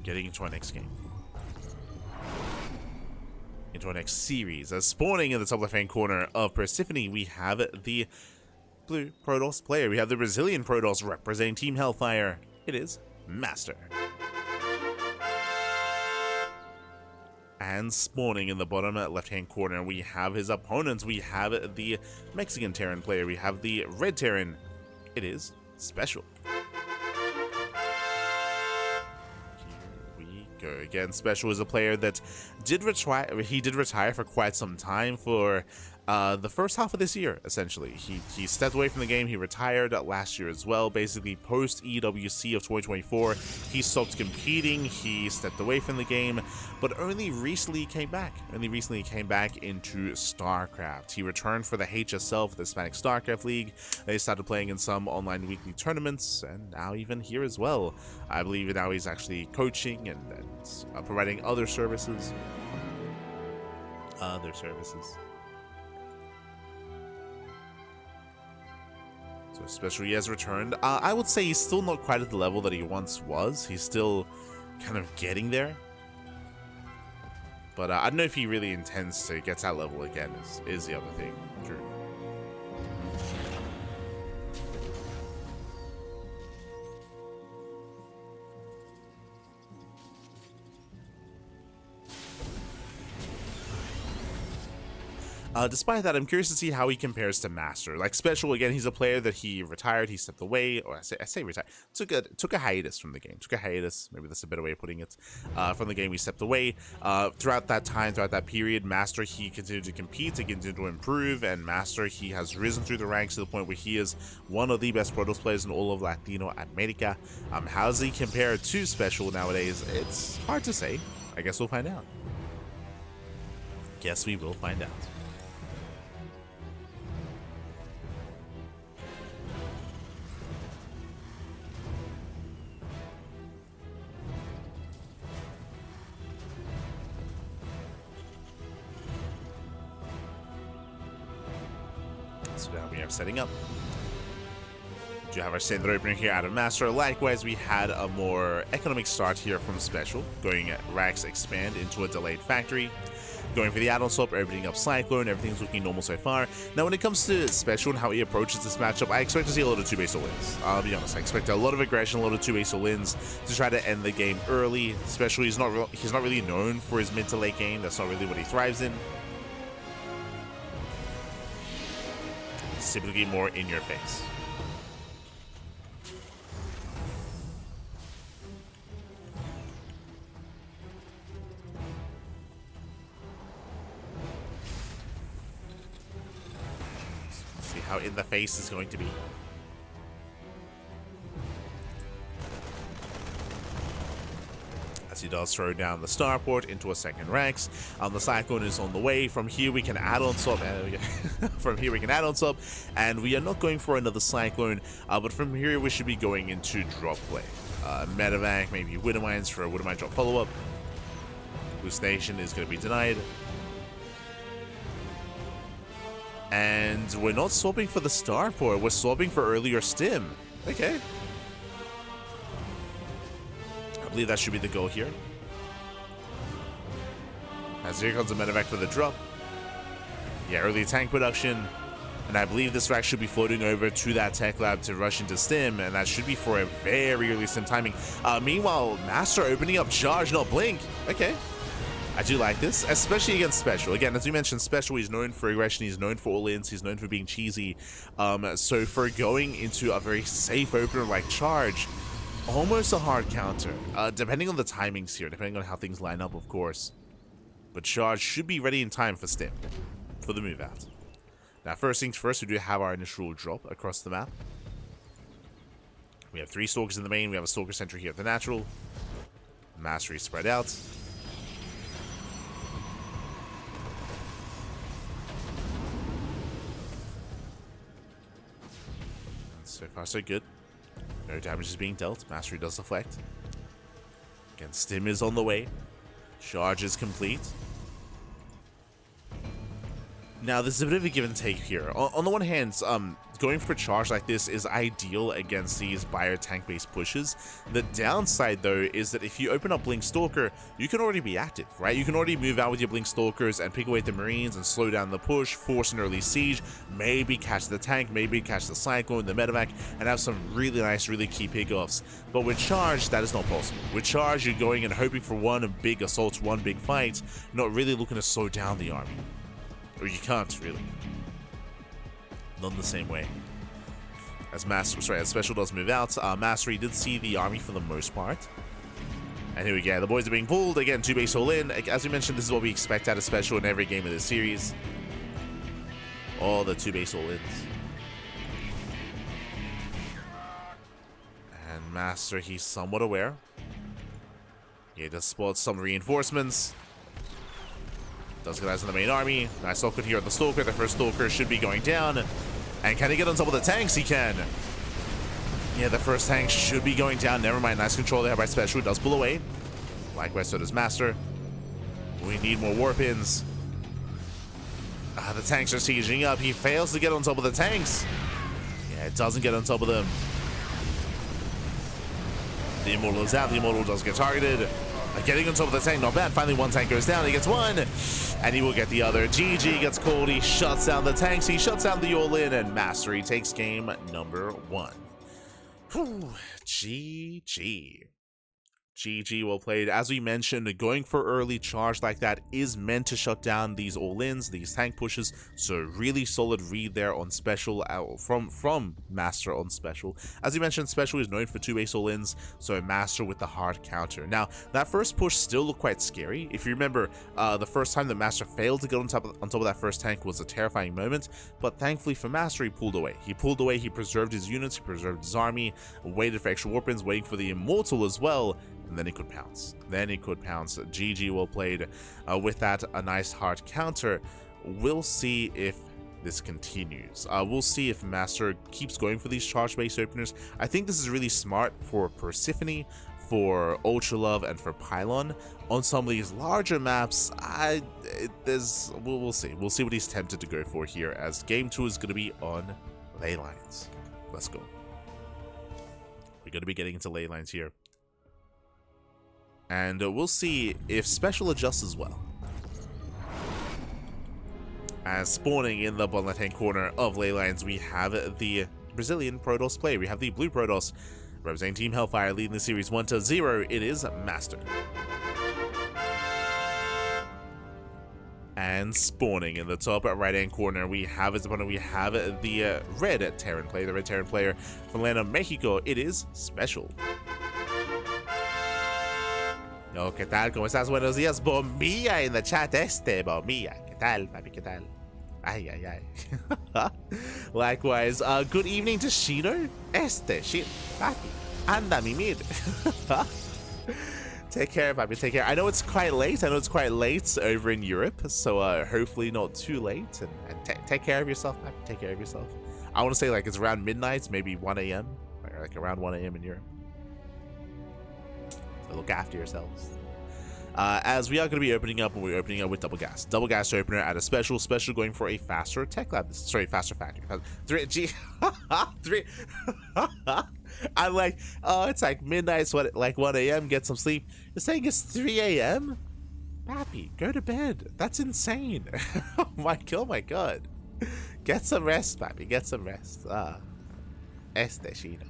getting into our next game. Into our next series. As spawning in the top left-hand corner of Persephone, we have the blue Protoss player. We have the Brazilian Protoss representing Team Hellfire. It is MasTeR. And spawning in the bottom left-hand corner, we have his opponents. We have the Mexican Terran player. We have the Red Terran. It is SpeCial. Go again. SpeCial is a player that did retire. He did retire for quite some time for the first half of this year. Essentially, he stepped away from the game. He retired last year as well. Basically, post EWC of 2024, he stopped competing. He stepped away from the game, but only recently came back. Only recently came back into StarCraft. He returned for the HSL, for the Hispanic StarCraft League. They started playing in some online weekly tournaments, and now even here as well. I believe now he's actually coaching and providing other services. So SpeCial, he has returned. I would say he's still not quite at the level that he once was. He's still kind of getting there. But I don't know if he really intends to get to that level again, is the other thing. True. Despite that, I'm curious to see how he compares to MasTeR. Like SpeCial, again, he's a player that he retired, he stepped away, or I say retired, took a hiatus from the game. Took a hiatus, maybe that's a better way of putting it. From the game, he stepped away. Throughout that time, throughout that period, MasTeR, he continued to compete, he continued to improve, and MasTeR, he has risen through the ranks to the point where he is one of the best Protoss players in all of Latino America. How does he compare to SpeCial nowadays? It's hard to say. I guess we'll find out. Guess we will find out. So now we are setting up. We do have our standard opener here out of MasTeR. Likewise, we had a more economic start here from SpeCial, going at Rax Expand into a delayed factory. Going for the add-on swap, opening up Cyclone, everything's looking normal so far. Now when it comes to SpeCial and how he approaches this matchup, I expect to see a lot of 2-base all-ins. I'll be honest, I expect a lot of aggression, a lot of 2-base all-ins to try to end the game early. SpeCial, he's not really known for his mid to late game. That's not really what he thrives in. He's typically more in your face. How in the face is going to be. As he does throw down the starport into a second Rex. The Cyclone is on the way. From here we can add on swap. From here we can add on swap, and we are not going for another Cyclone. But from here we should be going into drop play. Medevac, maybe Widowmines for a Widowmine drop follow-up. Hallucination is going to be denied. And we're not swapping for the starport, we're swapping for earlier stim. Okay. I believe that should be the goal here. As here comes a medevac for the drop. Yeah, early tank production. And I believe this rack should be floating over to that tech lab to rush into stim, and that should be for a very early stim timing. Meanwhile, MasTeR opening up charge, not blink. Okay. I do like this, especially against SpeCial. Again, as we mentioned, SpeCial, he's known for aggression, he's known for all-ins, he's known for being cheesy. So for going into a very safe opener like charge, almost a hard counter. Depending on the timings here, depending on how things line up, of course. But charge should be ready in time for stim, for the move out. Now, first things first, we do have our initial drop across the map. We have 3 Stalkers in the main, we have a Stalker Sentry here at the natural. MasTeR is spread out. So far, so good. No damage is being dealt. MasTeR does deflect. Again, stim is on the way. Charge is complete. Now, there's a bit of a give and take here. On the one hand, going for charge like this is ideal against these bio tank based pushes. The downside though is that if you open up Blink Stalker, you can already be active, right? You can already move out with your Blink Stalkers and pick away the Marines and slow down the push, force an early siege, maybe catch the tank, maybe catch the Cyclone, the Medevac, and have some really nice, really key pickoffs. But with charge, that is not possible. With charge, you're going and hoping for one big assault, one big fight, not really looking to slow down the army. Or you can't really. Not in the same way. As SpeCial does move out, MasTeR did see the army for the most part. And here we go, the boys are being pulled, again, 2 base all in. As we mentioned, this is what we expect out of SpeCial in every game of this series. All the 2 base all ins. And MasTeR, he's somewhat aware. He just spots some reinforcements. Does get eyes on the main army. Nice look here on the Stalker. The first Stalker should be going down. And can he get on top of the tanks? He can. Yeah, the first tank should be going down. Never mind. Nice control there by SpeCial. Does pull away. Likewise, so does MasTeR. We need more warpins. The tanks are sieging up. He fails to get on top of the tanks. Yeah, it doesn't get on top of them. The Immortal is out. The Immortal does get targeted. Getting on top of the tank, not bad. Finally, one tank goes down. He gets one, and he will get the other. GG gets called. He shuts down the tanks. He shuts down the all-in, and MasTeR takes game number 1. Whew. GG. GG, well played. As we mentioned, going for early charge like that is meant to shut down these all-ins, these tank pushes. So really solid read there on SpeCial from MasTeR on SpeCial. As we mentioned, SpeCial is known for 2 base all-ins, so MasTeR with the hard counter. Now, that first push still looked quite scary. If you remember, the first time that MasTeR failed to get on top of that first tank was a terrifying moment, but thankfully for MasTeR, he pulled away. He pulled away, he preserved his units, he preserved his army, waited for extra warpins, waiting for the Immortal as well, and then he could pounce. GG, well played. With that, a nice hard counter. We'll see if this continues. We'll see if MasTeR keeps going for these charge base openers. I think this is really smart for Persephone, for Ultra Love, and for Pylon. On some of these larger maps, we'll see. We'll see what he's tempted to go for here, as game 2 is going to be on ley lines. Let's go. We're going to be getting into ley lines here. And we'll see if SpeCial adjusts as well. As spawning in the bottom left-hand corner of ley lines, we have the Brazilian Protoss player. We have the blue Protoss representing Team Hellfire, leading the series 1-0. It is MasTeR. And spawning in the top right-hand corner, we have his opponent. We have the red Terran player, the red Terran player from LATAM, Mexico. It is SpeCial. Oh, ¿qué tal? ¿Cómo estás? Buenos días. Bombilla in the chat Bombilla. ¿Qué tal, papi? ¿Qué tal? Ay, ay, ay. Likewise, good evening to Shino. Shit, papi. Anda, mimir. Take care, papi. Take care. I know it's quite late. Over in Europe. So, hopefully not too late. And take care of yourself, papi. Take care of yourself. I want to say, like, it's around midnight, maybe 1 a.m. Like, around 1 a.m. in Europe. Look after yourselves. As we are going to be opening up, we're opening up with double gas opener at a SpeCial going for a faster tech lab. Sorry, faster factory. Three. I'm like, oh, it's like midnight, so like 1 a.m. Get some sleep. You're saying it's 3 a.m. Pappy, go to bed. That's insane. Oh my god. Get some rest, pappy. Get some rest. Chino.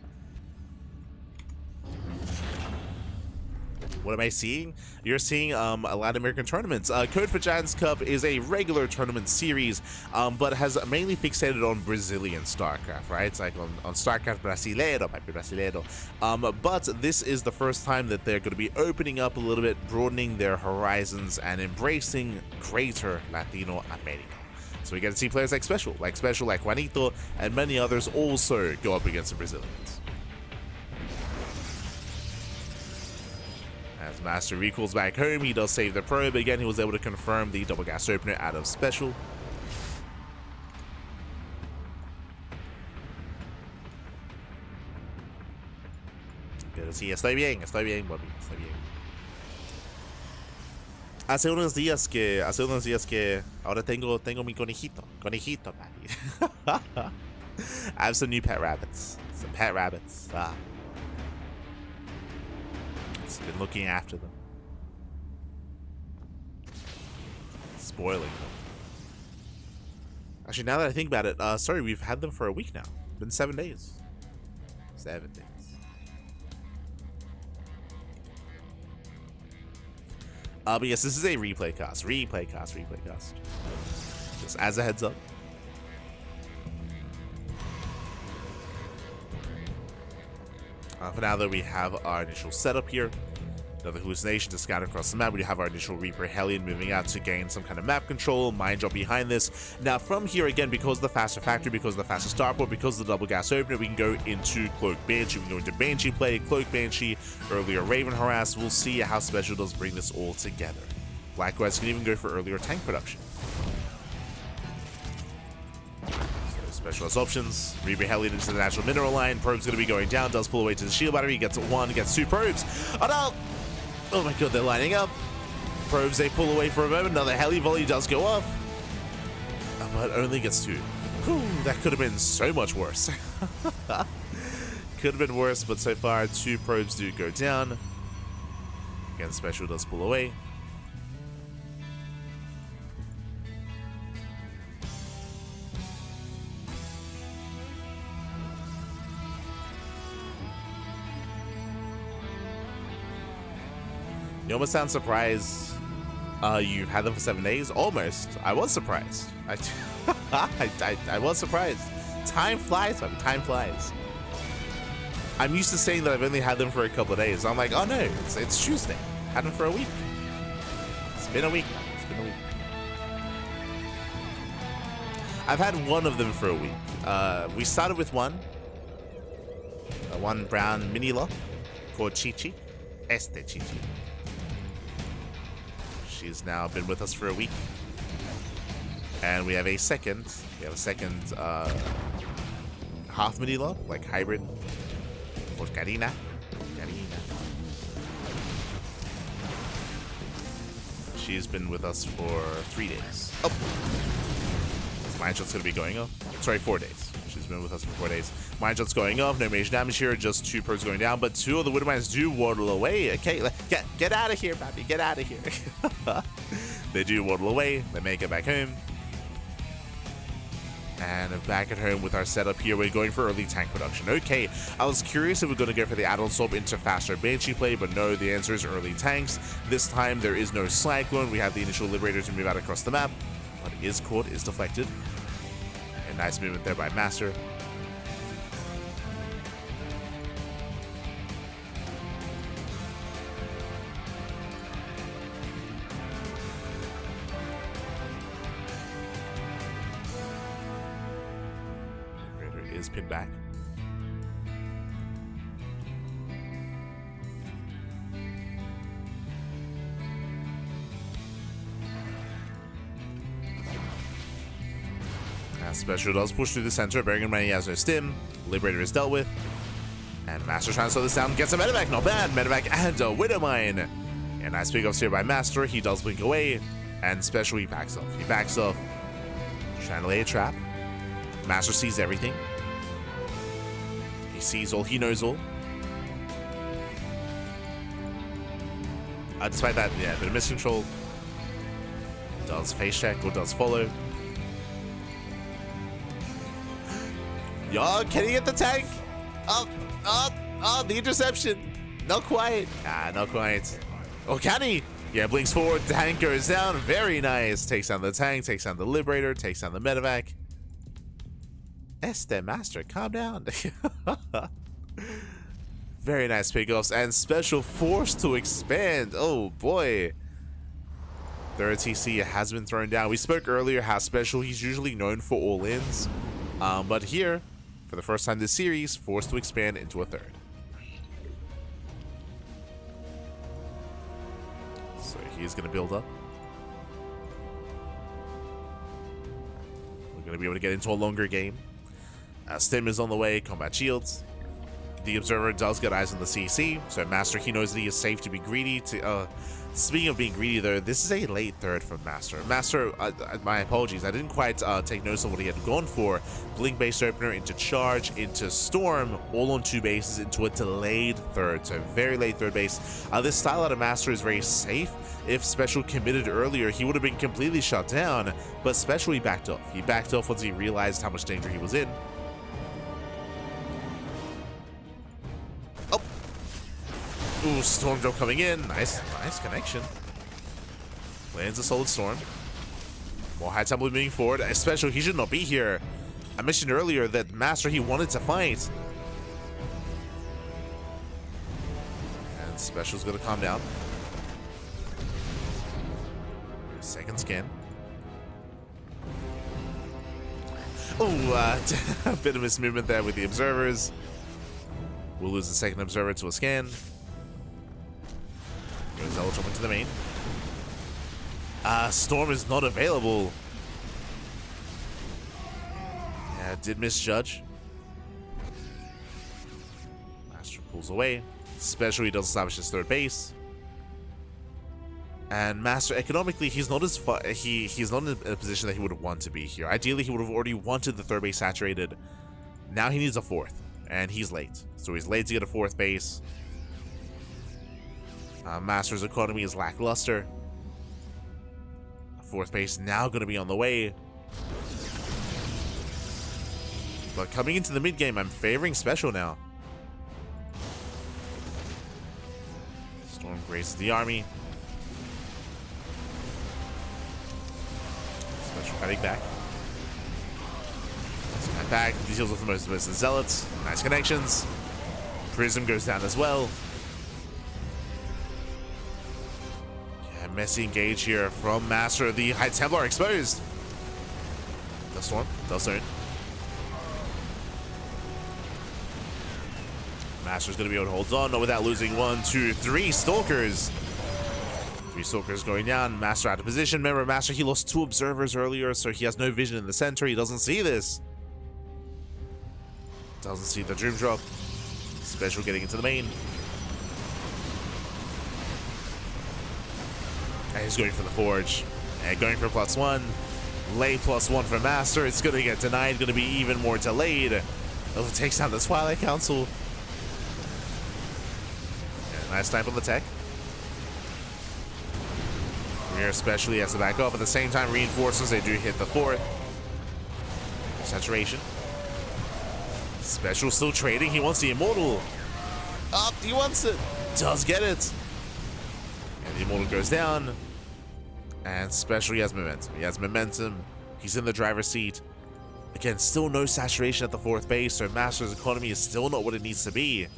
What am I seeing? You're seeing a Latin American tournaments. Code for Giants Cup is a regular tournament series, but has mainly fixated on Brazilian StarCraft, right? It's like on StarCraft Brasileiro, papi Brasileiro. But this is the first time that they're going to be opening up a little bit, broadening their horizons, and embracing greater Latino America. So we get to see players like SpeCial, like Juanito, and many others also go up against the Brazilians. As MasTeR recalls back home, he does save the probe. Again, he was able to confirm the double gas opener out of SpeCial. Pero sí, estoy bien, Bobby, estoy bien. Hace unos días que ahora tengo mi conejito, papi. I have some new pet rabbits. Some pet rabbits. Just been looking after them. Spoiling them. Actually, now that I think about it, sorry, we've had them for a week now. Been 7 days. 7 days. But yes, this is a replay cast. Replay cast. Just as a heads up. For now, though, we have our initial setup here. Another hallucination to scout across the map. We have our initial Reaper Hellion moving out to gain some kind of map control. Mind job behind this. Now, from here, again, because of the faster factory, because of the faster starport, because of the double gas opener, we can go into Cloak Banshee. We can go into Banshee play, Cloak Banshee, earlier Raven Harass. We'll see how SpeCial does bring this all together. Likewise, can even go for earlier tank production. SpeCial has options. Reaper Hellion into the natural mineral line. Probe's going to be going down. Does pull away to the shield battery. Gets one. Gets two probes. Oh no! Oh my god, they're lining up. Probes, they pull away for a moment. Another heli volley does go off. But only gets two. Whew, that could have been so much worse. Could have been worse, but so far, two probes do go down. Again, SpeCial does pull away. You almost sound surprised you've had them for 7 days. Almost. I was surprised. I was surprised. Time flies, man. Time flies. I'm used to saying that I've only had them for a couple of days. I'm like, oh no, it's Tuesday. Had them for a week. It's been a week. It's been a week. I've had one of them for a week. We started with one brown mini lock called Chi-Chi. Chi-Chi. She's now been with us for a week. And we have a second half mini lock, like hybrid, called Karina. She's been with us for 3 days. Oh! Mind shot's gonna be going off. Sorry, 4 days. She's been with us for 4 days. Mind shot's going off. No major damage here. Just two probes going down. But two of the Widowmines do waddle away. Okay, get out of here, Pappy. Get out of here. They do waddle away. They make it back home. And back at home with our setup here, we're going for early tank production. Okay, I was curious if we're going to go for the add-on swap into faster Banshee play, but no, the answer is early tanks. This time, there is no Cyclone. We have the initial Liberator to move out across the map, but is caught, is deflected. A nice movement there by MasTeR. Is pinned back. SpeCial does push through the center, bearing in mind he has no stim. Liberator is dealt with. And MasTeR trying to slow this down, gets a medevac, not bad. Medevac and a Widowmine. And nice pickups here by MasTeR. He does blink away. And SpeCial, he backs off. He backs off. Trying to lay a trap. MasTeR sees everything. He sees all, he knows all. Despite that, yeah, a bit of miscontrol. Does face check or does follow. Yo, can he get the tank? Oh, the interception. Not quite. Not quite. Oh, can he? Yeah, blinks forward, tank goes down. Very nice. Takes down the tank, takes down the Liberator, takes down the medevac. MasTeR, calm down. Very nice pickups and SpeCial forced to expand. Oh boy. Third TC has been thrown down. We spoke earlier how SpeCial, he's usually known for all-ins. But here, for the first time this series, forced to expand into a third. So he's going to build up. We're going to be able to get into a longer game. Stim is on the way, combat shields. the Observer does get eyes on the CC, so MasTeR, he knows that he is safe to be greedy. Speaking of being greedy, though, this is a late third from MasTeR. MasTeR, my apologies, I didn't quite take notice of what he had gone for. Blink-based opener into charge, into storm, all on 2 bases, into a delayed third, so very late third base. This style out of MasTeR is very safe. If SpeCial committed earlier, he would have been completely shut down, but SpeCial, he backed off. He backed off once he realized how much danger he was in. Ooh, storm drop coming in. Nice connection. Lands a solid storm. More high tempo moving forward. SpeCial, he should not be here. I mentioned earlier that MasTeR, he wanted to fight. And SpeCial's gonna calm down. Second scan. Ooh, a bit of mismovement there with the observers. We'll lose the second observer to a scan. Goes Zealotron into the main. Storm is not available. Yeah, did misjudge. MasTeR pulls away. SpeCial, he does establish his third base. And MasTeR, economically, he's not as far. He's not in a position that he would want to be here. Ideally, he would have already wanted the third base saturated. Now he needs a fourth, and he's late. So he's late to get a fourth base. MasTeR's economy is lackluster. Fourth base now going to be on the way. But coming into the mid game, I'm favoring SpeCial now. Storm graces the army. SpeCial fighting back. Back, deals with the most of Zealots. Nice connections. Prism goes down as well. Messy engage here from MasTeR. The High Templar exposed. The storm, they'll soon. MasTeR's gonna be able to hold on, not without losing 1, 2, 3 Stalkers. 3 Stalkers going down. MasTeR out of position. Remember, MasTeR, he lost 2 observers earlier, so he has no vision in the center. He doesn't see this. Doesn't see the Dream Drop. SpeCial getting into the main. And he's going for the Forge. And going for +1. Late +1 for MasTeR. It's going to get denied. Going to be even more delayed. It takes down the Twilight Council. Yeah, nice snipe on the tech. Rear especially has to back up. At the same time, reinforcements, they do hit the 4th. Saturation. SpeCial still trading. He wants the Immortal. Up, he wants it. Does get it. And the Immortal goes down. And SpeCial, he has momentum. He has momentum. He's in the driver's seat. Again, still no saturation at the 4th base, so MasTeR's economy is still not what it needs to be.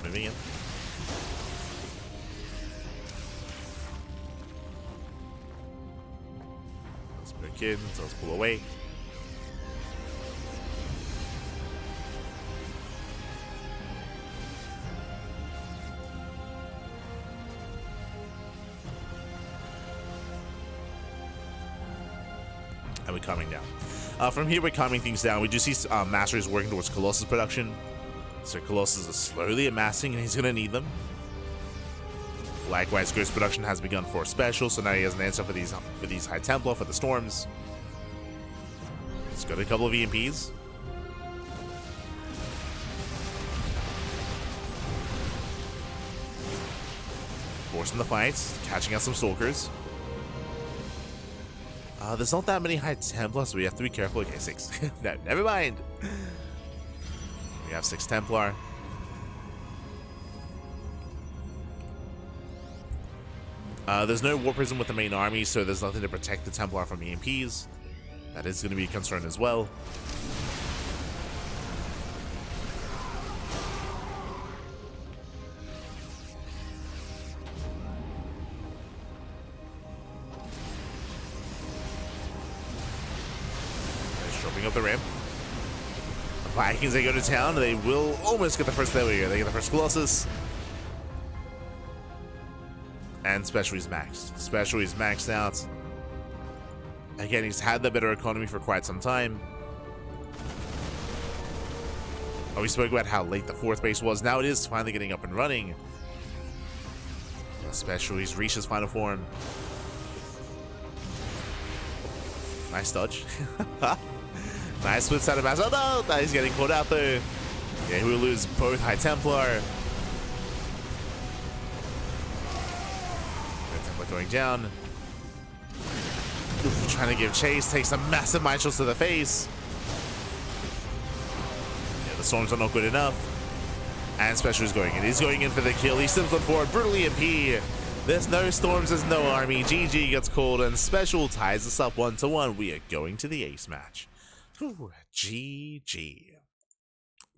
Moving in. Let's break in, so let's pull away. And we're calming down. From here, we're calming things down. We do see MasTeR is working towards Colossus production. So Colossus is slowly amassing, and he's going to need them. Likewise, Ghost production has begun for SpeCial, so now he has an answer for these High Templar, for the Storms. He's got a couple of EMPs. Forcing the fights, catching out some Stalkers. There's not that many High Templars, so we have to be careful. Okay, 6. No, never mind. We have 6 Templar. There's no War Prism with the main army, so there's nothing to protect the Templar from EMPs. That is going to be a concern as well. opening up the ramp. The Vikings, they go to town. They will almost get the first. There we go. They get the first Colossus. And SpeCial is maxed. SpeCial is maxed out. Again, he's had the better economy for quite some time. Oh, we spoke about how late the 4th base was. Now it is finally getting up and running. SpeCial, he's reached his final form. Nice dodge. Nice splits out of MasTeR. Oh no! He's getting caught out though. Yeah, he will lose both High Templar. Going down. Oof, trying to give chase, takes some massive mind shots to the face. Yeah, the storms are not good enough. And SpeCial is going in. He's going in for the kill. He slims on forward, brutally MP. There's no storms, there's no army. GG gets called, and SpeCial ties us up 1-1. We are going to the ace match. Whew, GG.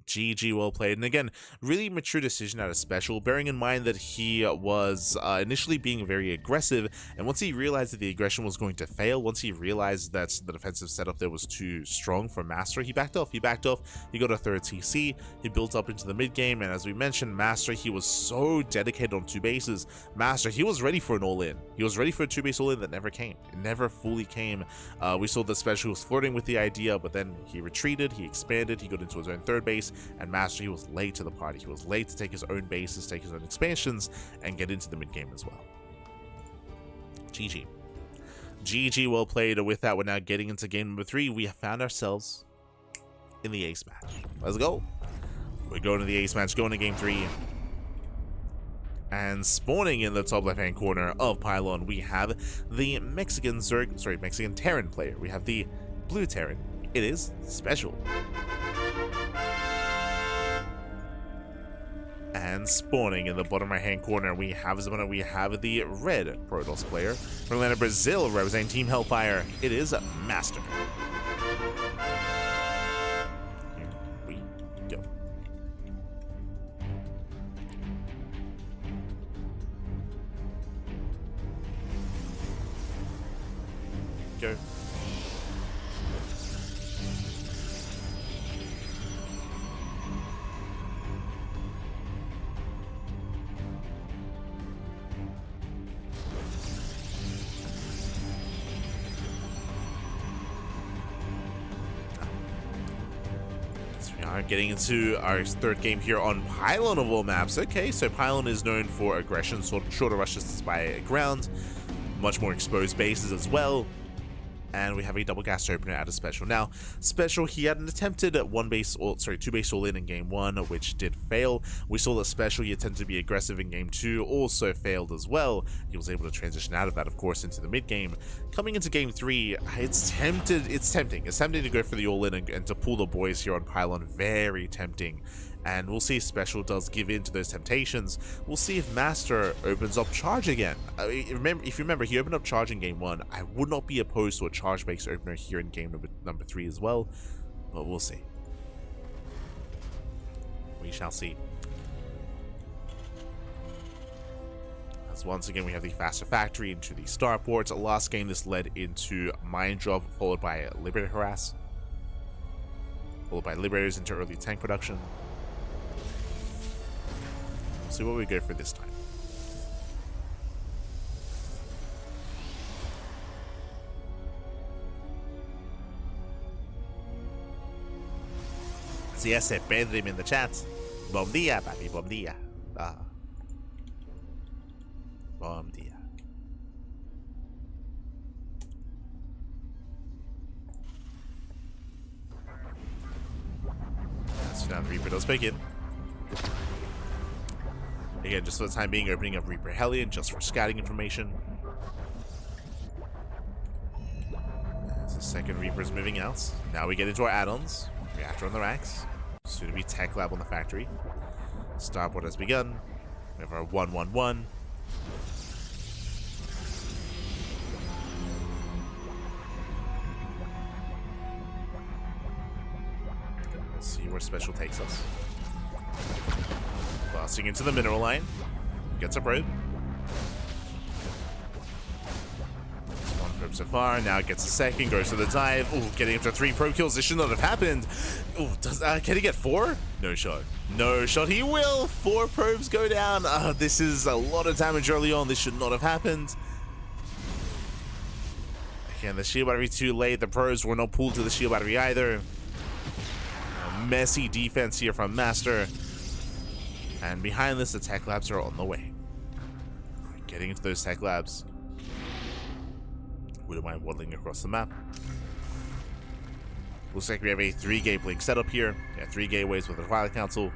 GG, well played. And again, really mature decision out of SpeCial, bearing in mind that he was initially being very aggressive, and once he realized that the aggression was going to fail, once he realized that the defensive setup there was too strong for MasTeR, he backed off. He got a 3rd TC, he built up into the mid game, and as we mentioned, MasTeR, he was so dedicated on 2 bases. MasTeR, he was ready for an all-in. He was ready for a 2-base all-in that never came. It never fully came. We saw that SpeCial was flirting with the idea, but then he retreated, he expanded, he got into his own 3rd base, and MasTeR, he was late to the party. He was late to take his own bases, take his own expansions, and get into the mid-game as well. GG. GG, well played. With that, we're now getting into game number 3. We have found ourselves in the ace match. Let's go. We're going to the ace match, going to game 3. And spawning in the top left-hand corner of Pylon, we have the Mexican Terran player. We have the blue Terran. It is SpeCial. And spawning in the bottom right-hand corner, we have the red Protoss player from Atlanta, Brazil, representing Team Hellfire. It is MasTeR. Here we go. Go. Getting into our 3rd game here on Pylon of all maps. Okay, so Pylon is known for aggression, shorter rushes by ground, much more exposed bases as well. And we have a double gas opener out of SpeCial. Now, SpeCial, he had an attempted 2-base all-in in game 1, which did fail. We saw that SpeCial, he attempted to be aggressive in game 2, also failed as well. He was able to transition out of that, of course, into the mid-game. Coming into game 3, it's tempting to go for the all-in and to pull the boys here on Pylon. Very tempting. And we'll see if SpeCial does give in to those temptations. We'll see if MasTeR opens up charge again. If you remember, he opened up charge in game 1. I would not be opposed to a charge-based opener here in game number 3 as well, but we'll see. We shall see. As once again, we have the faster factory into the starports. Last game, this led into Mine Drop, followed by Liberator Harass, followed by Liberators into early tank production. See what we go for this time. Si ese Pedrim in the chat. Bom dia, papi, bom dia. Bom dia. So now the Reaper does begin. Again, just for the time being, opening up Reaper Hellion just for scouting information. As the second Reaper's moving out. Now we get into our add-ons. Reactor on the racks. Soon to be Tech Lab on the factory. Starport has begun. We have our 1-1-1. Let's see where SpeCial takes us. Blasting into the mineral line. Gets a probe. One probe so far. Now gets a second, goes to the dive. Ooh, getting up to 3 probe kills. This should not have happened. Ooh, can he get 4? No shot. No shot. He will. 4 probes go down. This is a lot of damage early on. This should not have happened. Again, the shield battery too late. The probes were not pulled to the shield battery either. A messy defense here from MasTeR. And behind this, the tech labs are on the way. Getting into those tech labs. Wouldn't mind waddling across the map. Looks like we have a 3 gateway setup here. Yeah, 3 gateways with the Twilight Council.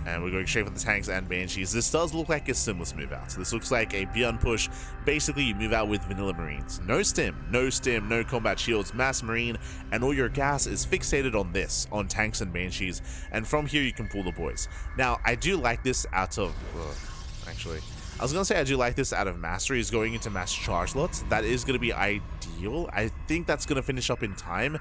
And we're going straight for the tanks and banshees. This does look like a stimulus move out. So this looks like a beyond push. Basically, you move out with vanilla marines. No stim, no combat shields, mass marine, and all your gas is fixated on this, on tanks and banshees. And from here, you can pull the boys. Now, I do like this out of... actually, I was going to say I do like this out of MasTeR. He's going into mass charge lots. That is going to be ideal. I think that's going to finish up in time.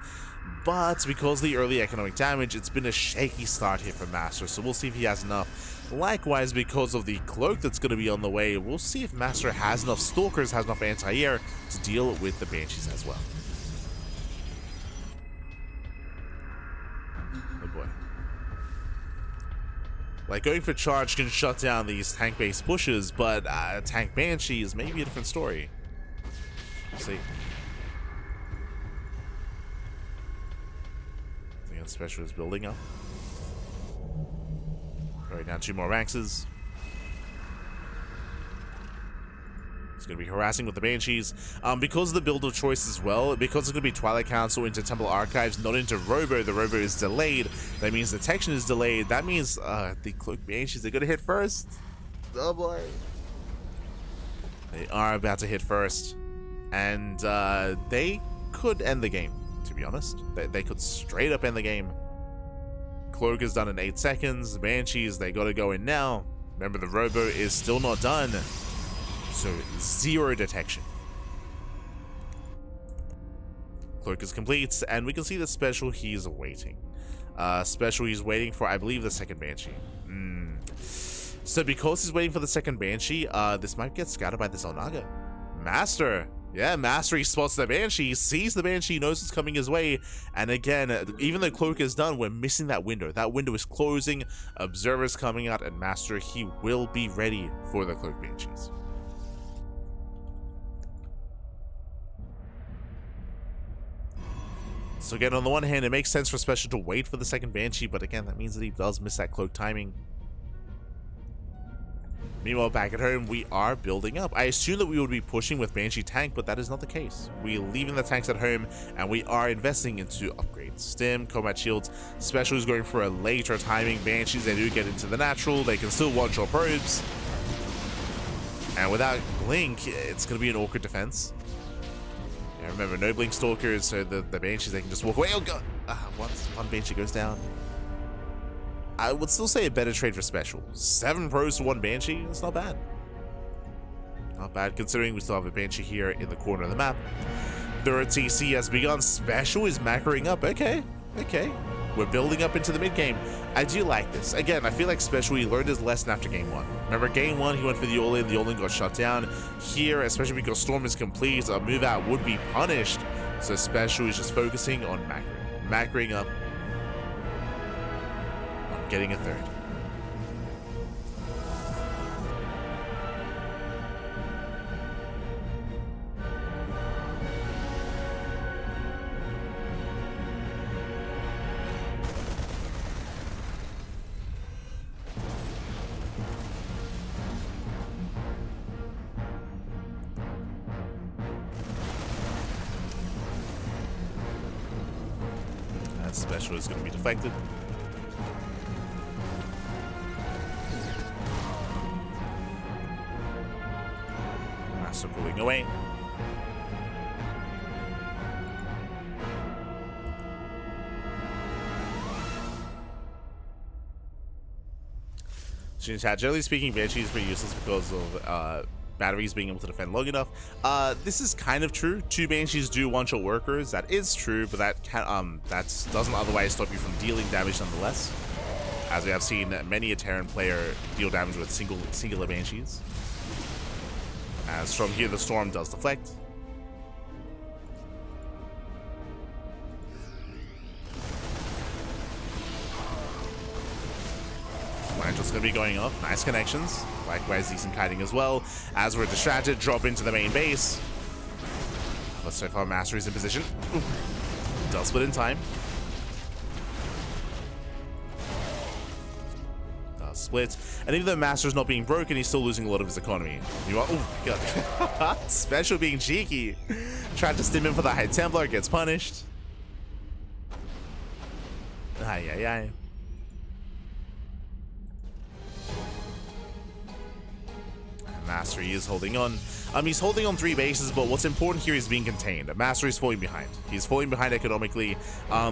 But because of the early economic damage, it's been a shaky start here for MasTeR. So we'll see if he has enough. Likewise, because of the cloak that's going to be on the way, we'll see if MasTeR has enough stalkers, has enough anti-air to deal with the banshees as well. Oh boy. Like, going for charge can shut down these tank-based pushes, but tank banshee is maybe a different story. Let's see. The special is building up. Right now, 2 more Maxes. It's going to be harassing with the Banshees. Because of the build of choice as well, because it's going to be Twilight Council into Temple Archives, not into Robo. The Robo is delayed. That means detection is delayed. That means the Cloak Banshees are going to hit first. Oh boy. They are about to hit first. And they could end the game, to be honest. They could straight up end the game. Cloak is done in 8 seconds. The Banshees, they gotta go in now. Remember, the Robo is still not done. So, 0 detection. Cloak is complete, and we can see the special he's waiting. Special he's waiting for, I believe, the second Banshee. So because he's waiting for the second Banshee, this might get scouted by this Onaga. MasTeR. Yeah, MasTeR, he spots the Banshee, sees the Banshee, knows it's coming his way, and again, even though Cloak is done, we're missing that window. That window is closing, Observer's coming out, and MasTeR, he will be ready for the Cloak Banshees. So again, on the one hand, it makes sense for Special to wait for the second Banshee, but again, that means that he does miss that Cloak timing. Meanwhile, back at home, we are building up. I assume that we would be pushing with Banshee tank, but that is not the case. We're leaving the tanks at home, and we are investing into upgrades. Stim, combat shields, Special is going for a later timing. Banshees, they do get into the natural. They can still one-shot probes. And without Blink, it's going to be an awkward defense. Yeah, remember, no Blink Stalkers, so the Banshees, they can just walk away. Oh, God! Once one Banshee goes down. I would still say a better trade for Special. 7 pros to 1 Banshee, that's not bad. Not bad, considering we still have a Banshee here in the corner of the map. Third TC has begun. Special is macroing up. Okay. We're building up into the mid-game. I do like this. Again, I feel like Special, he learned his lesson after Game 1. Remember, Game 1, he went for the all-in. The all-in got shut down. Here, especially because Storm is complete, a move-out would be punished. So Special is just focusing on macroing. Macroing up. Getting a third. That Special is going to be deflected. MasTeR pulling away. Generally speaking, Banshee is pretty useless because of batteries being able to defend long enough. This is kind of true. 2 Banshees do one-shot workers. That is true, but that doesn't otherwise stop you from dealing damage nonetheless. As we have seen many a Terran player deal damage with singular Banshees. As from here, the storm does deflect. Just going to be going up. Nice connections. Likewise, decent kiting as well. As we're distracted, drop into the main base. But so far, MasTeR is in position. Ooh. Does split in time. Does split. And even though MasTer's not being broken, he's still losing a lot of his economy. You are. Oh, my God. SpeCial being cheeky. Tried to stim in for the High Templar, gets punished. Ay, ay, ay. MasTeR, he is holding on. He's holding on 3 bases, but what's important here is being contained. MasTeR is falling behind. He's falling behind economically.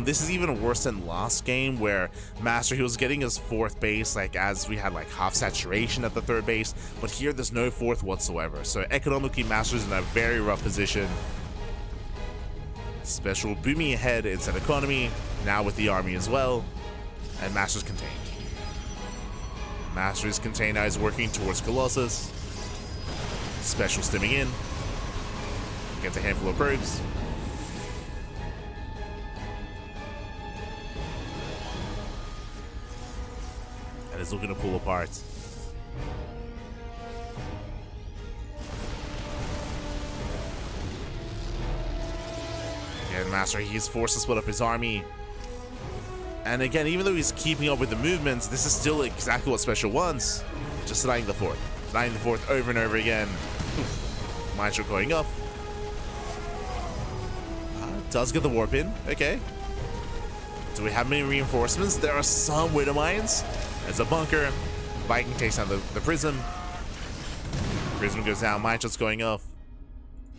This is even worse than last game, where MasTeR, he was getting his 4th base, like, as we had, like, half saturation at the 3rd base, but here there's no 4th whatsoever. So economically, MasTer's in a very rough position. SpeCial booming ahead in said economy, now with the army as well, and MasTer's contained. MasTer is contained now, he's working towards Colossus. SpeCial stimming in. Gets a handful of probes. And is looking to pull apart. Again, MasTeR, he's forced to split up his army. And again, even though he's keeping up with the movements, this is still exactly what SpeCial wants. Just denying the 4th. Denying the 4th over and over again. MasTeR going up. Does get the warp in. Okay. Do we have many reinforcements? There are some Widow Mines. There's a bunker. Viking takes down the prism. Prism goes down. MasTer's going up.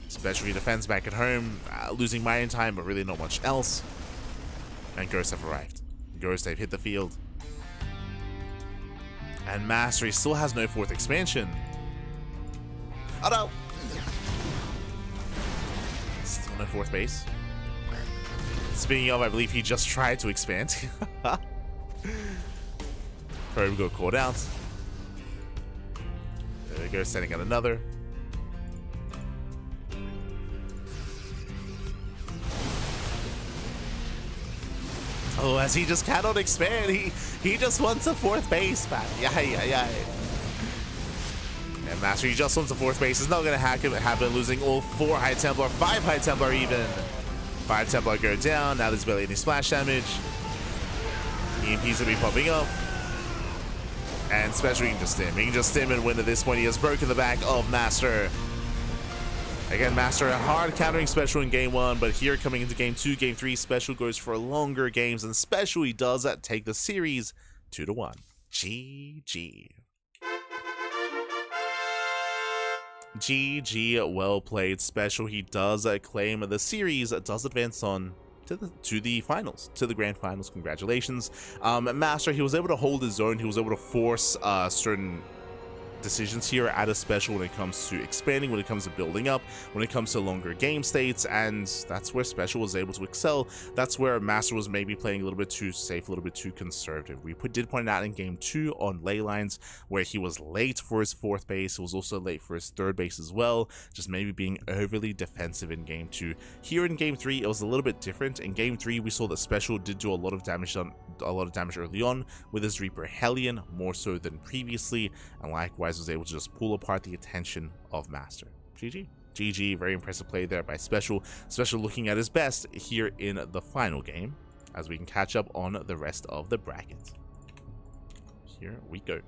SpeCial defends back at home. Losing mining time, but really not much else. And Ghosts have arrived. Ghosts have hit the field. And MasTeR still has no 4th expansion. Oh no! Still no 4th base. Speaking of, I believe he just tried to expand. Probe got caught out. There we go, sending out another. Oh, as he just cannot expand. He just wants a 4th base, man. Yeah. And MasTeR, he just wants a 4th base. It's not going to happen, losing all 4 High Templar, 5 High Templar even. 5 Templar go down. Now there's barely any splash damage. EMPs will be popping up. And SpeCial, he can just stim. He can just stim and win at this point. He has broken the back of MasTeR. Again, MasTeR hard countering SpeCial in game 1, but here coming into game 2, game 3, SpeCial goes for longer games, and SpeCial, he does take the series 2-1. GG. GG, well played. SpeCial, he does claim the series, does advance on to the finals, to the grand finals. Congratulations. MasTeR, he was able to hold his own. He was able to force certain decisions here at a SpeCial when it comes to expanding, when it comes to building up, when it comes to longer game states, and that's where SpeCial was able to excel. That's where MasTeR was maybe playing a little bit too safe, a little bit too conservative. We did point out in game 2 on ley lines where he was late for his 4th base. He was also late for his 3rd base as well, just maybe being overly defensive in game 2. Here in game 3, it was a little bit different. In game 3, we saw that SpeCial did do a lot of damage early on with his Reaper Hellion, more so than previously, and likewise was able to just pull apart the attention of MasTeR. GG, very impressive play there by SpeCial. SpeCial looking at his best here in the final game, as we can catch up on the rest of the bracket. Here we go.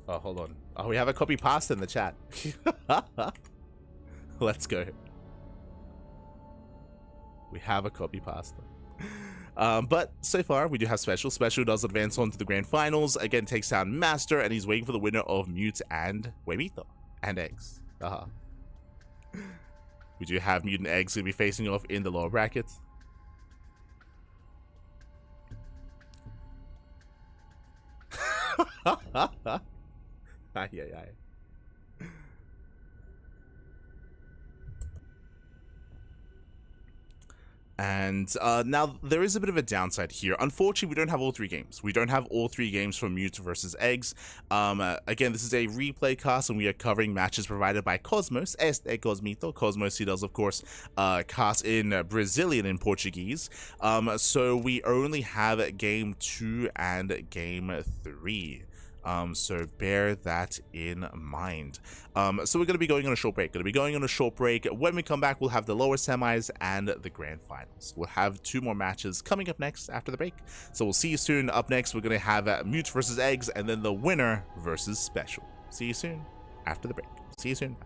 Oh, hold on. Oh, we have a copy pasta in the chat. Let's go. We have a copy pasta. But so far, we do have SpeCial. SpeCial does advance on to the grand finals. Again, takes down MasTeR, and he's waiting for the winner of Mute and Huevito and Eggs. We do have Mute and Eggs going to be facing off in the lower bracket. And now there is a bit of a downside here. Unfortunately, we don't have all 3 games. We don't have all 3 games from Mute versus Eggs. Again, this is a replay cast, and we are covering matches provided by Cosmos. Este Cosmito. Cosmos, he does, of course, cast in Brazilian and Portuguese. So we only have game 2 and game 3. So bear that in mind. So we're going to be going on a short break. When we come back, we'll have the lower semis and the grand finals. We'll have 2 more matches coming up next after the break. So we'll see you soon. Up next, we're going to have Mute versus Eggs, and then the winner versus SpeCial. See you soon after the break. See you soon.